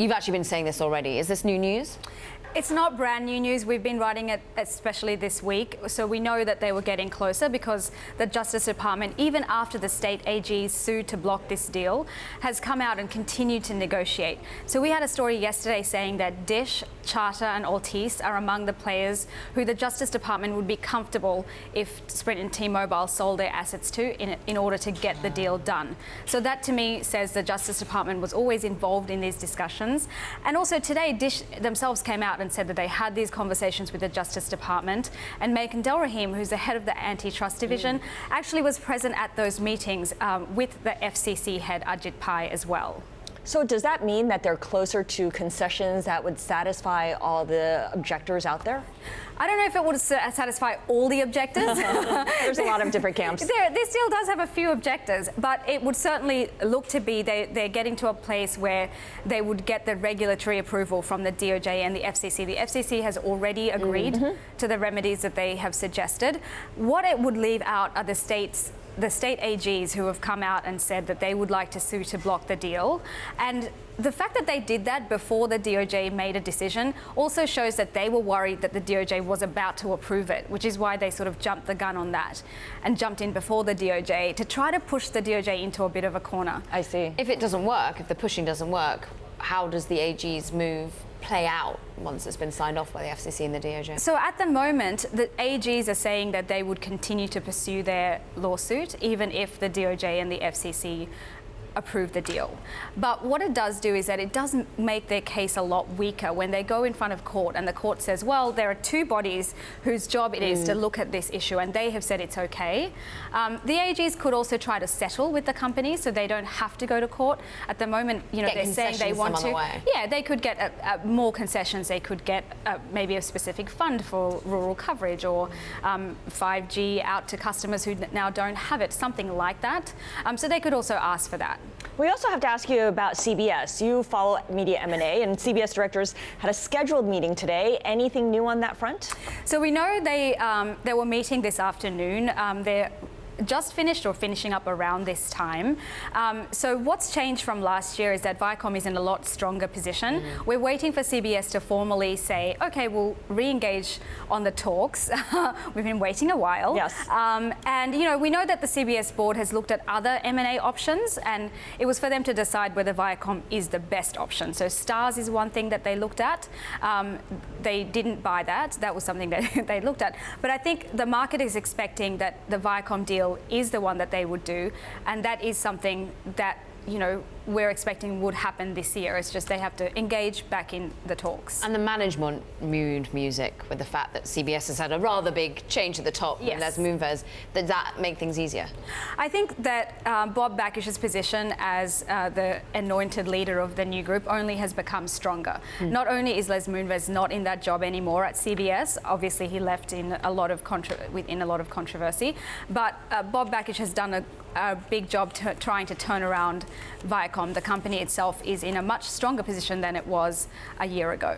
You've actually been saying this already. Is this new news? It's not brand new news. We've been writing it especially this week. So we know that they were getting closer because the Justice Department, even after the state AG sued to block this deal, has come out and continued to negotiate. So we had a story yesterday saying that Dish, Charter and Altice are among the players who the Justice Department would be comfortable if Sprint and T-Mobile sold their assets to in order to get the deal done. So that to me says the Justice Department was always involved in these discussions. And also today, Dish themselves came out and said that they had these conversations with the Justice Department, and Megan Delrahim, who's the head of the Antitrust Division, actually was present at those meetings with the FCC head Ajit Pai as well. So does that mean that they're closer to concessions that would satisfy all the objectors out there? I don't know if it would satisfy all the objectors. There's a lot of different camps. This deal does have a few objectors, but it would certainly look to be they're getting to a place where they would get the regulatory approval from the DOJ and the FCC. The FCC has already agreed to the remedies that they have suggested. What it would leave out are the state AGs who have come out and said that they would like to sue to block the deal. And the fact that they did that before the DOJ made a decision also shows that they were worried that the DOJ was about to approve it, which is why they sort of jumped the gun on that and jumped in before the DOJ to try to push the DOJ into a bit of a corner. I see. If it doesn't work, if the pushing doesn't work, how does the AG's move play out once it's been signed off by the FCC and the DOJ? So at the moment, the AGs are saying that they would continue to pursue their lawsuit, even if the DOJ and the FCC approve the deal. But what it does do is that it does make their case a lot weaker when they go in front of court and the court says, well, there are two bodies whose job it is to look at this issue and they have said it's okay. The AGs could also try to settle with the company so they don't have to go to court. At the moment, you know, they're saying they want to. Yeah, they could get more concessions. They could get maybe a specific fund for rural coverage or 5G out to customers who now don't have it, something like that. So they could also ask for that. We also have to ask you about CBS. You follow media M&A, and CBS directors had a scheduled meeting today. Anything new on that front? So we know they were meeting this afternoon. They're just finished or finishing up around this time. So what's changed from last year is that Viacom is in a lot stronger position. We're waiting for CBS to formally say, okay, we'll re-engage on the talks. We've been waiting a while. Yes. And you know, we know that the CBS board has looked at other M&A options, and it was for them to decide whether Viacom is the best option. So Stars is one thing that they looked at. They didn't buy that. That was something that they looked at. But I think the market is expecting that the Viacom deal is the one that they would do, and that is something that, you know, we're expecting would happen this year. It's just they have to engage back in the talks. And the management mood music with the fact that CBS has had a rather big change at the top with Les Moonves, does that make things easier? I think that Bob Bakish's position as the anointed leader of the new group only has become stronger. Not only is Les Moonves not in that job anymore at CBS, obviously he left in a lot of controversy, but Bob Bakish has done a big job trying to turn around Viacom. The company itself is in a much stronger position than it was a year ago.